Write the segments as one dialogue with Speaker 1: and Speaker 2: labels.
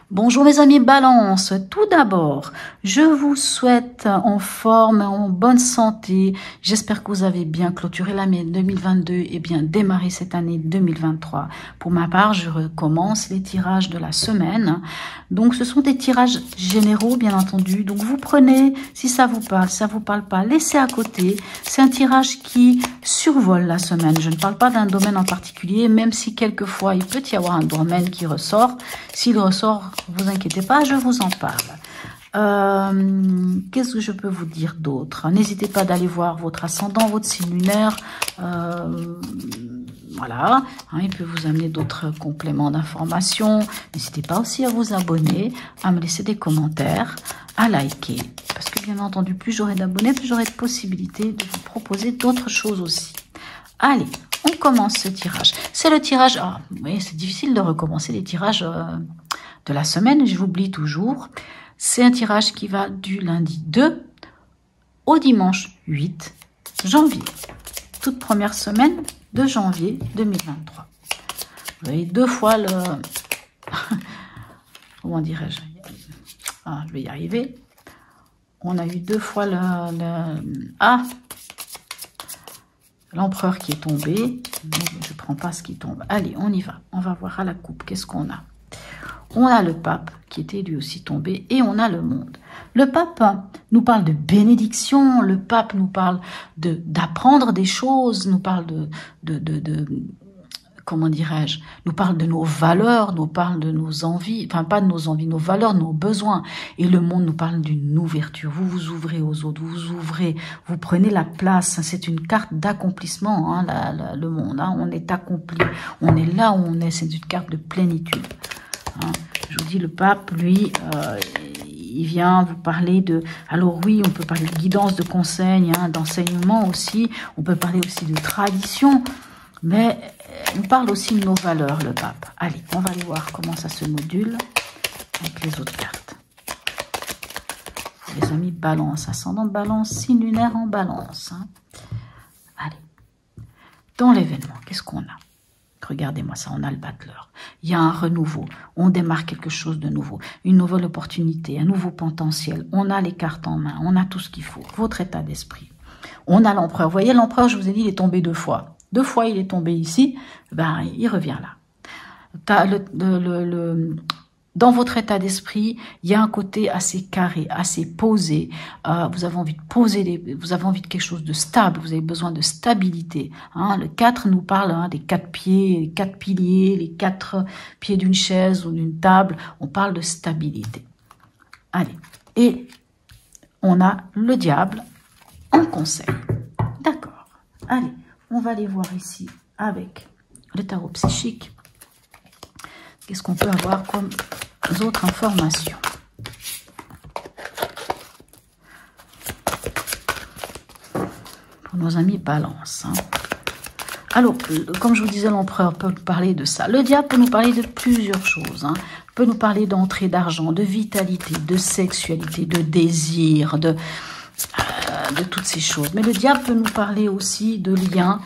Speaker 1: Bonjour mes amis Balance, tout d'abord, je vous souhaite en forme, en bonne santé. J'espère que vous avez bien clôturé l'année 2022 et bien démarré cette année 2023. Pour ma part, je recommence les tirages de la semaine. Donc ce sont des tirages généraux bien entendu. Donc vous prenez, si ça vous parle pas, laissez à côté. C'est un tirage qui survole la semaine. Je ne parle pas d'un domaine en particulier, même si quelquefois il peut y avoir un domaine qui ressort. S'il ressort, vous inquiétez pas, je vous en parle. Qu'est-ce que je peux vous dire d'autre? N'hésitez pas d'aller voir votre ascendant, votre signe lunaire. Voilà, hein, il peut vous amener d'autres compléments d'informations. N'hésitez pas aussi à vous abonner, à me laisser des commentaires, à liker. Parce que bien entendu, plus j'aurai d'abonnés, plus j'aurai de possibilités de vous proposer d'autres choses aussi. Allez, on commence ce tirage. C'est le tirage... Ah, oui, c'est difficile de recommencer les tirages de la semaine, je l'oublie toujours. C'est un tirage qui va du lundi 2 au dimanche 8 janvier. Toute première semaine de janvier 2023. Vous avez deux fois le... Comment dirais-je? Ah, je vais y arriver. On a eu deux fois l'empereur qui est tombé. Donc, je ne prends pas ce qui tombe. Allez, on y va. On va voir à la coupe. Qu'est-ce qu'on a? On a le pape qui était lui aussi tombé et on a le monde. Le pape nous parle de bénédiction. Le pape nous parle d'apprendre des choses. Nous parle comment dirais-je, nous parle de nos valeurs, nous parle de nos envies, enfin pas de nos envies, nos valeurs, nos besoins. Et le monde nous parle d'une ouverture. Vous vous ouvrez aux autres, vous vous ouvrez, vous prenez la place. C'est une carte d'accomplissement, hein, le monde. Hein. On est accompli, on est là où on est. C'est une carte de plénitude. Hein. Je vous dis, le pape, lui, il vient vous parler de... Alors oui, on peut parler de guidance, de conseils, hein, d'enseignement aussi. On peut parler aussi de tradition. Mais on parle aussi de nos valeurs, le pape. Allez, on va aller voir comment ça se module avec les autres cartes. Les amis Balance, ascendant Balance, signe lunaire en Balance. Hein. Allez, dans l'événement, qu'est-ce qu'on a? Regardez-moi ça, on a le battleur. Il y a un renouveau, on démarre quelque chose de nouveau, une nouvelle opportunité, un nouveau potentiel. On a les cartes en main, on a tout ce qu'il faut, votre état d'esprit. On a l'empereur. Vous voyez, l'empereur, je vous ai dit, il est tombé deux fois. Deux fois, il est tombé ici, ben, il revient là. Dans votre état d'esprit, il y a un côté assez carré, assez posé. Vous avez envie de poser, vous avez envie de quelque chose de stable, vous avez besoin de stabilité. Hein. Le 4 nous parle hein, des 4 pieds, les 4 piliers, les 4 pieds d'une chaise ou d'une table. On parle de stabilité. Allez, et on a le diable en conseil. D'accord, allez. On va aller voir ici avec le tarot psychique. Qu'est-ce qu'on peut avoir comme autres informations? Pour nos amis Balance. Hein. Alors, comme je vous disais, l'empereur peut nous parler de ça. Le diable peut nous parler de plusieurs choses. Hein. Peut nous parler d'entrée d'argent, de vitalité, de sexualité, de désir, de toutes ces choses. Mais le diable peut nous parler aussi de liens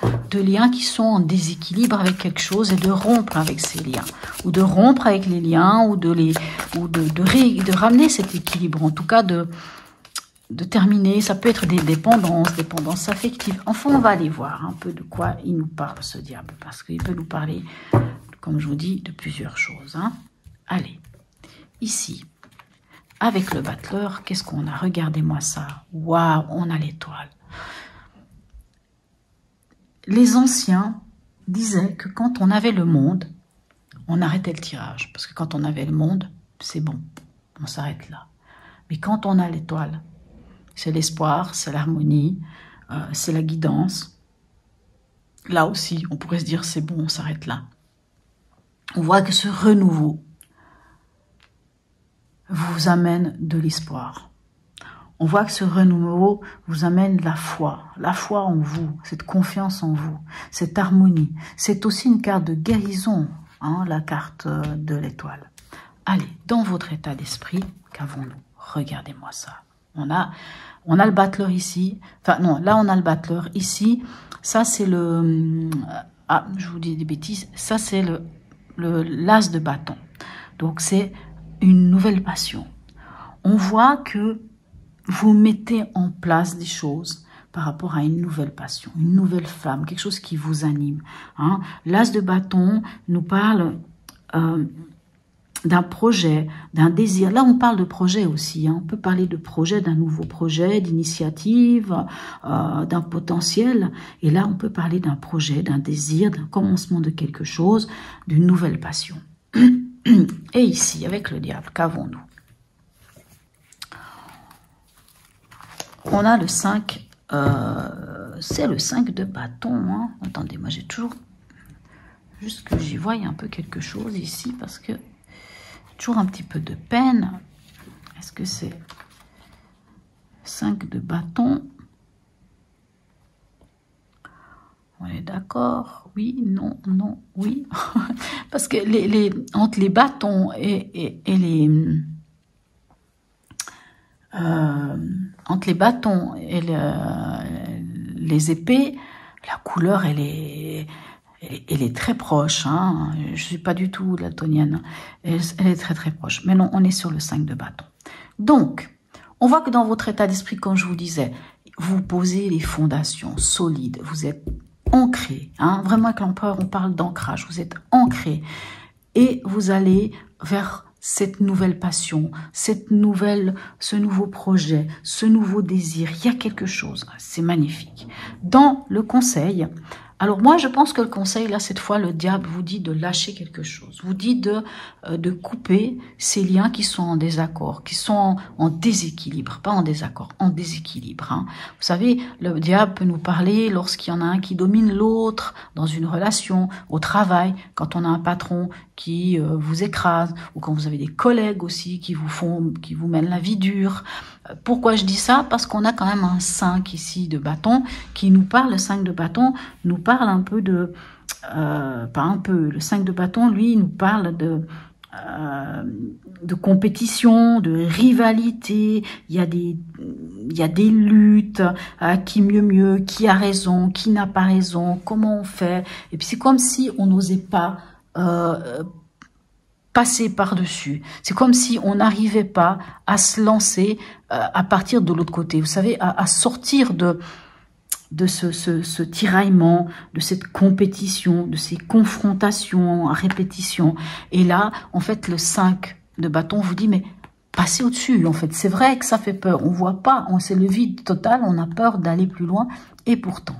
Speaker 1: qui sont en déséquilibre avec quelque chose et de rompre avec ces liens. Ou de rompre avec les liens, ou de ramener cet équilibre. En tout cas, de terminer. Ça peut être des dépendances affectives. Enfin, on va aller voir un peu de quoi il nous parle, ce diable. Parce qu'il peut nous parler, comme je vous dis, de plusieurs choses. Hein. Allez, ici. Avec le battleur, qu'est-ce qu'on a? Regardez-moi ça. Waouh, on a l'étoile. Les anciens disaient que quand on avait le monde, on arrêtait le tirage. Parce que quand on avait le monde, c'est bon, on s'arrête là. Mais quand on a l'étoile, c'est l'espoir, c'est l'harmonie, c'est la guidance. Là aussi, on pourrait se dire c'est bon, on s'arrête là. On voit que ce renouveau vous amène de l'espoir. On voit que ce renouveau vous amène la foi en vous, cette confiance en vous, cette harmonie. C'est aussi une carte de guérison, hein, la carte de l'étoile. Allez, dans votre état d'esprit, qu'avons-nous? Regardez-moi ça. On a le battleur ici. Enfin non, là on a le battleur ici. Ça c'est le... je vous dis des bêtises. Ça c'est le l'as de bâton. Donc c'est une nouvelle passion. On voit que vous mettez en place des choses par rapport à une nouvelle passion, une nouvelle flamme, quelque chose qui vous anime. Hein. L'as de bâton nous parle d'un projet, d'un désir. Là, on parle de projet aussi. Hein. On peut parler de projet, d'un nouveau projet, d'initiative, d'un potentiel. Et là, on peut parler d'un projet, d'un désir, d'un commencement de quelque chose, d'une nouvelle passion. Et ici, avec le diable, qu'avons-nous? On a le 5, c'est le 5 de bâton. Hein. Attendez, moi j'ai toujours, juste que j'y voie un peu quelque chose ici, parce que toujours un petit peu de peine. Est-ce que c'est 5 de bâton? On est d'accord? Oui, non, non, oui. Parce que entre les bâtons et les... entre les bâtons et les épées, la couleur, elle est très proche. Hein. Je ne suis pas du tout daltonienne. Elle est très, très proche. Mais non, on est sur le 5 de bâton. Donc, on voit que dans votre état d'esprit, comme je vous disais, vous posez les fondations solides. Vous êtes ancré. Hein. Vraiment, avec l'empereur, on parle d'ancrage. Vous êtes ancré. Et vous allez vers cette nouvelle passion, ce nouveau projet, ce nouveau désir. Il y a quelque chose, c'est magnifique. Dans le conseil, alors moi je pense que le conseil, là cette fois, le diable vous dit de lâcher quelque chose, vous dit de couper ces liens qui sont en désaccord, qui sont en déséquilibre, pas en désaccord, en déséquilibre. Hein. Vous savez, le diable peut nous parler lorsqu'il y en a un qui domine l'autre, dans une relation, au travail, quand on a un patron qui vous écrase, ou quand vous avez des collègues aussi qui vous mènent la vie dure. Pourquoi je dis ça? Parce qu'on a quand même un 5 ici de bâton qui nous parle, le 5 de bâton nous parle un peu de... pas un peu, le 5 de bâton, lui, nous parle de compétition, de rivalité, il y a des luttes, qui mieux, qui a raison, qui n'a pas raison, comment on fait. Et puis c'est comme si on n'osait pas passer par-dessus. C'est comme si on n'arrivait pas à se lancer à partir de l'autre côté. Vous savez, à sortir de ce tiraillement, de cette compétition, de ces confrontations à répétition. Et là, en fait, le 5 de bâton vous dit, mais passez au-dessus, en fait. C'est vrai que ça fait peur. On voit pas, c'est le vide total, on a peur d'aller plus loin. Et pourtant,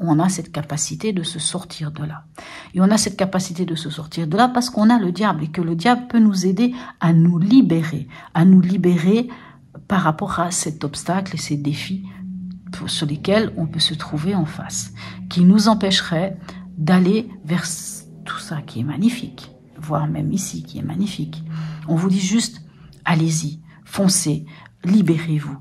Speaker 1: on a cette capacité de se sortir de là. Et on a cette capacité de se sortir de là parce qu'on a le diable et que le diable peut nous aider à nous libérer par rapport à cet obstacle et ces défis sur lesquels on peut se trouver en face, qui nous empêcherait d'aller vers tout ça qui est magnifique, voire même ici qui est magnifique. On vous dit juste, allez-y, foncez, libérez-vous,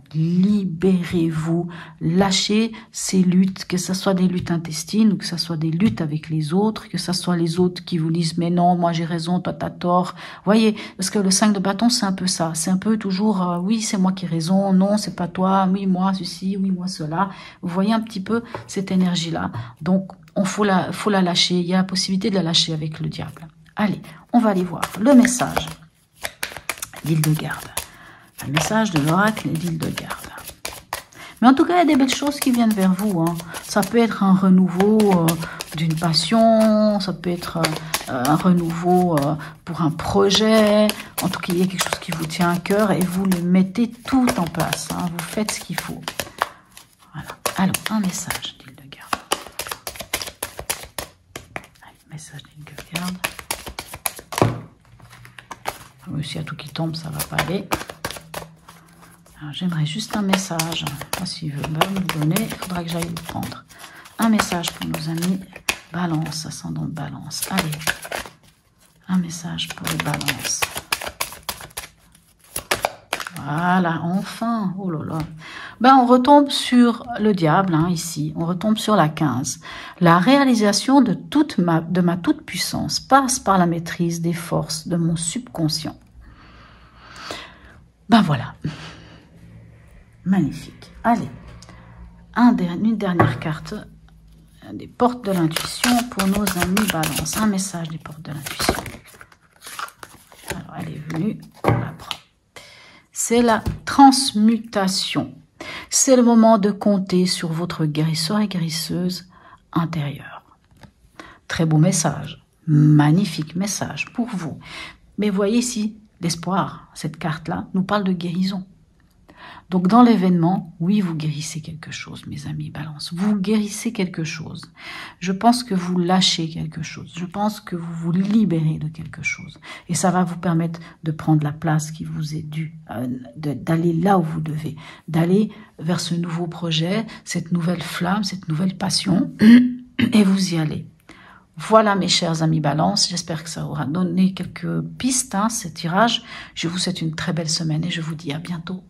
Speaker 1: lâchez ces luttes, que ce soit des luttes intestines ou que ce soit des luttes avec les autres, que ce soit les autres qui vous disent mais non, moi j'ai raison, toi t'as tort. Voyez, parce que le 5 de bâton c'est un peu ça, c'est un peu toujours oui c'est moi qui ai raison, non c'est pas toi, oui moi ceci, oui moi cela. Vous voyez un petit peu cette énergie là. Donc faut la lâcher, il y a la possibilité de la lâcher avec le diable. Allez, on va aller voir le message d'Hildegarde. Le message de l'oracle d'Hildegarde. Mais en tout cas, il y a des belles choses qui viennent vers vous. Hein. Ça peut être un renouveau d'une passion, ça peut être un renouveau pour un projet. En tout cas, il y a quelque chose qui vous tient à cœur et vous le mettez tout en place. Hein. Vous faites ce qu'il faut. Voilà. Alors, un message d'Hildegarde. Message d'Hildegarde. S'il y a tout qui tombe, ça ne va pas aller. J'aimerais juste un message. S'il veut me le donner, il faudra que j'aille le prendre. Un message pour nos amis Balance, ascendant de Balance. Allez, un message pour les Balances. Voilà, enfin. Oh là là. Ben, on retombe sur le diable, hein, ici. On retombe sur la 15. La réalisation de ma toute puissance passe par la maîtrise des forces de mon subconscient. Ben voilà. Magnifique. Allez, une dernière carte des portes de l'intuition pour nos amis Balance. Un message des portes de l'intuition. Alors, elle est venue, on la prend. C'est la transmutation. C'est le moment de compter sur votre guérisseur et guérisseuse intérieure. Très beau message, magnifique message pour vous. Mais voyez ici, l'espoir, cette carte-là, nous parle de guérison. Donc dans l'événement, oui, vous guérissez quelque chose, mes amis Balance. Vous guérissez quelque chose. Je pense que vous lâchez quelque chose. Je pense que vous vous libérez de quelque chose. Et ça va vous permettre de prendre la place qui vous est due, d'aller là où vous devez, d'aller vers ce nouveau projet, cette nouvelle flamme, cette nouvelle passion, et vous y allez. Voilà mes chers amis Balance, j'espère que ça aura donné quelques pistes, ce tirage. Je vous souhaite une très belle semaine et je vous dis à bientôt.